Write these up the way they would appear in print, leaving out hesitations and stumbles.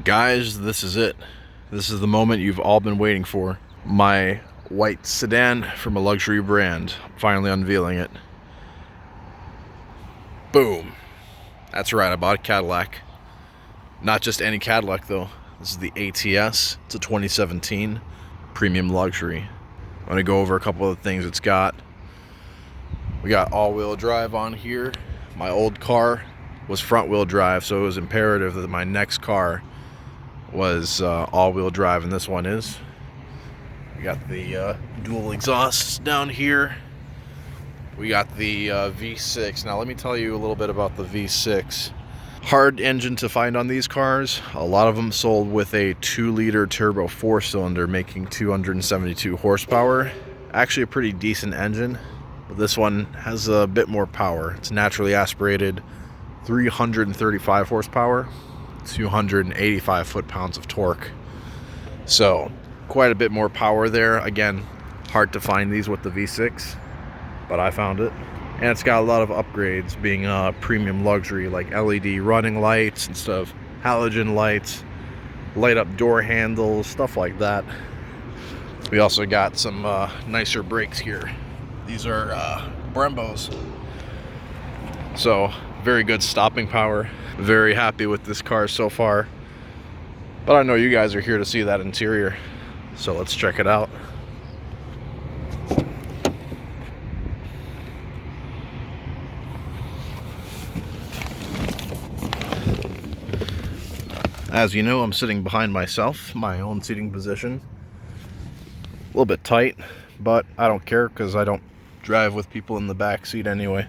Guys, this is it. This is the moment you've all been waiting for. My white sedan from a luxury brand. I'm finally unveiling it. Boom. That's right, I bought a Cadillac. Not just any Cadillac though. This is the ATS. It's a 2017 premium luxury. I'm gonna go over a couple of the things it's got. We got all-wheel drive on here. My old car was front-wheel drive, so it was imperative that my next car was all-wheel drive, and this one is. We got the dual exhausts down here. We got the V6. Now let me tell you a little bit about the V6. Hard engine to find on these cars. A lot of them sold with a 2-liter turbo 4-cylinder making 272 horsepower. Actually a pretty decent engine, but this one has a bit more power. It's naturally aspirated, 335 horsepower, 285 foot-pounds of torque. So quite a bit more power there. Again, hard to find these with the V6, but I found it. And it's got a lot of upgrades, being a premium luxury, like LED running lights and stuff, halogen lights, light up door handles, stuff like that. We also got some nicer brakes here. These are Brembos. So very good stopping power. Very happy with this car so far. But I know you guys are here to see that interior, so let's check it out. As you know, I'm sitting behind myself, my own seating position. A little bit tight, but I don't care because I don't drive with people in the back seat anyway.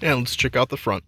And let's check out the front.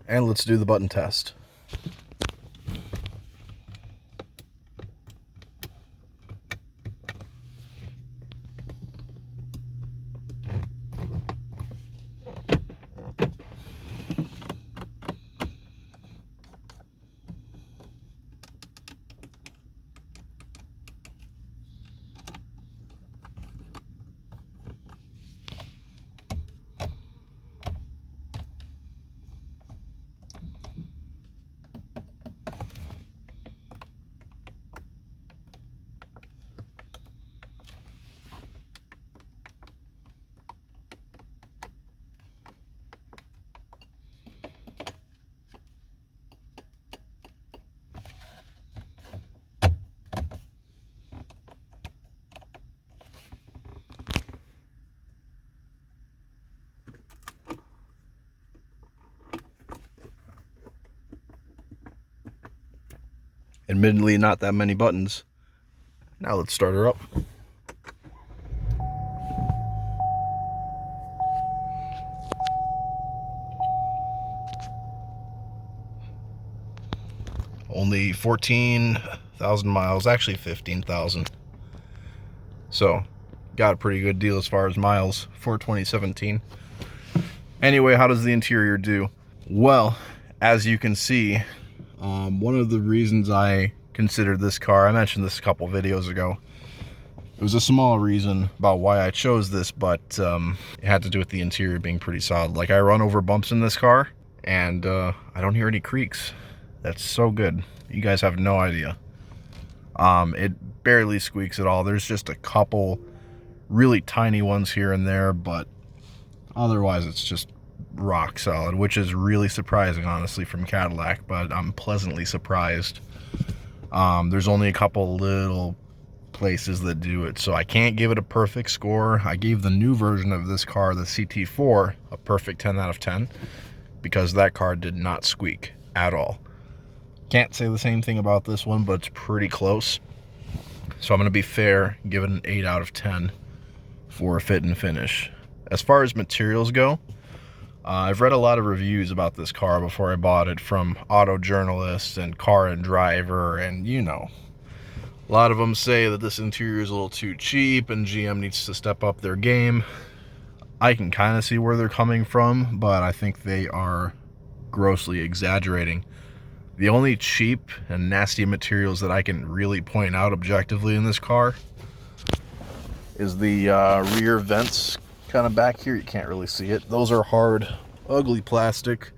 And let's do the button test. Admittedly, not that many buttons. Now let's start her up. Only 14,000 miles, actually 15,000. So, got a pretty good deal as far as miles for 2017. Anyway, how does the interior do? Well, as you can see, one of the reasons I considered this car, I mentioned this a couple videos ago. It was a small reason about why I chose this, but it had to do with the interior being pretty solid. Like, I run over bumps in this car, and I don't hear any creaks. That's so good. You guys have no idea. It barely squeaks at all. There's just a couple really tiny ones here and there, but otherwise it's just rock solid, which is really surprising, honestly, from Cadillac, but I'm pleasantly surprised. There's only a couple little places that do it, so I can't give it a perfect score. I gave the new version of this car, the CT4, a perfect 10 out of 10 because that car did not squeak at all. Can't say the same thing about this one, but it's pretty close. So I'm going to be fair, give it an 8 out of 10 for fit and finish. As far as materials go, I've read a lot of reviews about this car before I bought it from auto journalists and Car and Driver, and you know, a lot of them say that this interior is a little too cheap and GM needs to step up their game. I can kind of see where they're coming from, but I think they are grossly exaggerating. The only cheap and nasty materials that I can really point out objectively in this car is the rear vents kind of back here. You can't really see it. Those are hard, ugly plastic,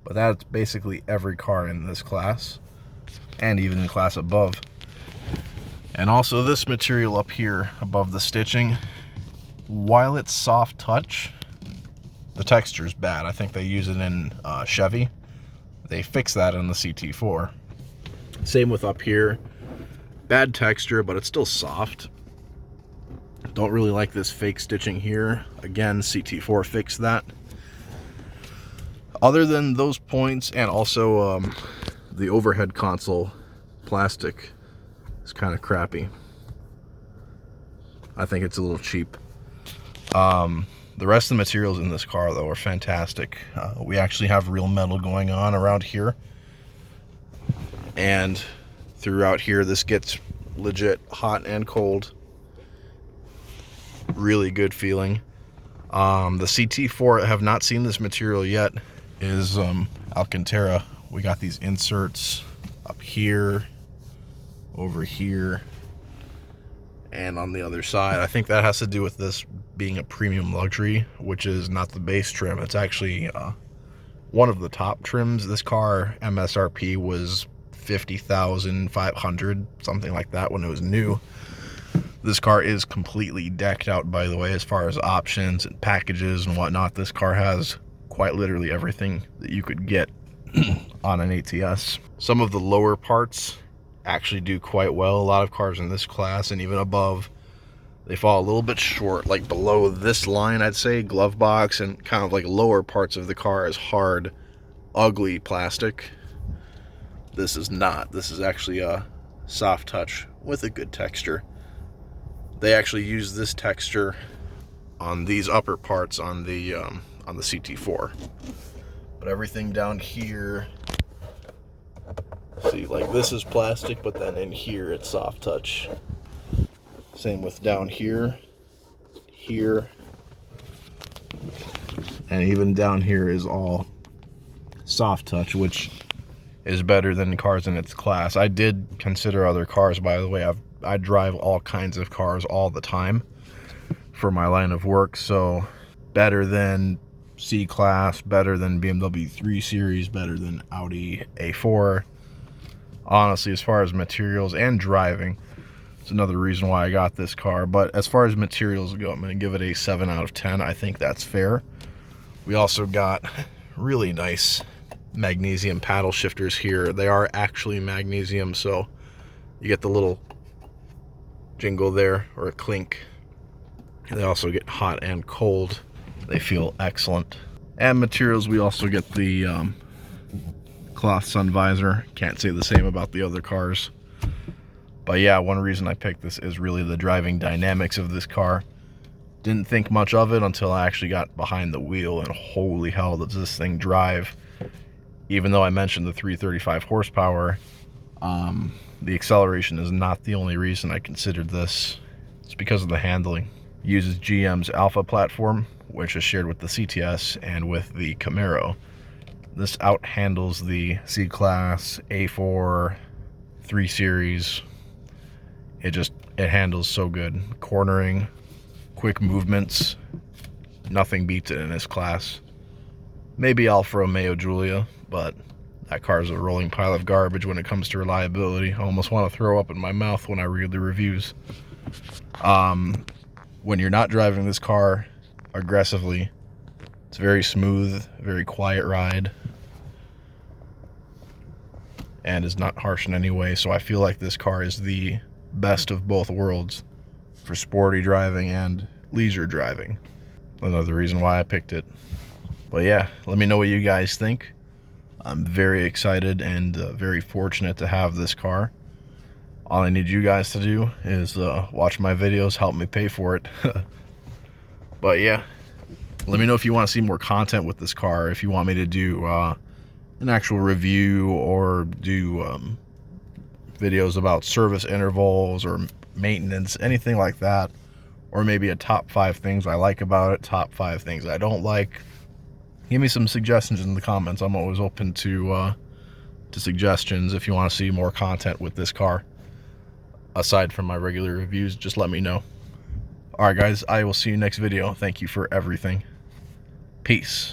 but that's basically every car in this class and even in the class above. And also this material up here above the stitching, while it's soft touch, the texture is bad. I think they use it in Chevy. They fix that in the CT4. Same with up here. Bad texture, but it's still soft. Don't really like this fake stitching here. Again, CT4 fixed that. Other than those points, and also the overhead console plastic is kind of crappy. I think it's a little cheap. The rest of the materials in this car, though, are fantastic. We actually have real metal going on around here. And throughout here, this gets legit hot and cold. Really good feeling. The CT4, I have not seen this material yet, is Alcantara. We got these inserts up here, over here, and on the other side. I think that has to do with this being a premium luxury, which is not the base trim. It's actually one of the top trims. This car MSRP was $50,500, something like that when it was new. This car is completely decked out, by the way, as far as options and packages and whatnot. This car has quite literally everything that you could get on an ATS. Some of the lower parts actually do quite well. A lot of cars in this class and even above, they fall a little bit short, like below this line, I'd say, glove box, and kind of like lower parts of the car is hard, ugly plastic. This is not. This is actually a soft touch with a good texture. They actually use this texture on these upper parts on the CT4. But everything down here, see, like this is plastic, but then in here it's soft touch. Same with down here, here, and even down here is all soft touch, which is better than cars in its class. I did consider other cars, by the way. I drive all kinds of cars all the time for my line of work, so better than C-Class, better than BMW 3 Series, better than Audi A4. Honestly, as far as materials and driving, it's another reason why I got this car. But as far as materials go, I'm going to give it a 7 out of 10. I think that's fair. We also got really nice magnesium paddle shifters here. They are actually magnesium, so you get the little jingle there, or a clink. They also get hot and cold. They feel excellent. And materials, we also get the cloth sun visor. Can't say the same about the other cars. But yeah, one reason I picked this is really the driving dynamics of this car. Didn't think much of it until I actually got behind the wheel, and holy hell does this thing drive. Even though I mentioned the 335 horsepower, the acceleration is not the only reason I considered this. It's because of the handling. It uses GM's Alpha platform, which is shared with the CTS and with the Camaro. This out-handles the C-Class, A4, 3 Series. It handles so good. Cornering, quick movements, nothing beats it in this class. Maybe Alfa Romeo Giulia, but that car is a rolling pile of garbage when it comes to reliability. I almost want to throw up in my mouth when I read the reviews. When you're not driving this car aggressively, it's very smooth, very quiet ride, and is not harsh in any way. So I feel like this car is the best of both worlds for sporty driving and leisure driving. Another reason why I picked it. But yeah, let me know what you guys think. I'm very excited and very fortunate to have this car. All I need you guys to do is watch my videos, help me pay for it. But yeah, let me know if you want to see more content with this car, if you want me to do an actual review or do videos about service intervals or maintenance, anything like that. Or maybe a top 5 things I like about it, top 5 things I don't like. Give me some suggestions in the comments. I'm always open to suggestions. If you want to see more content with this car, aside from my regular reviews, just let me know. Alright guys, I will see you next video. Thank you for everything. Peace.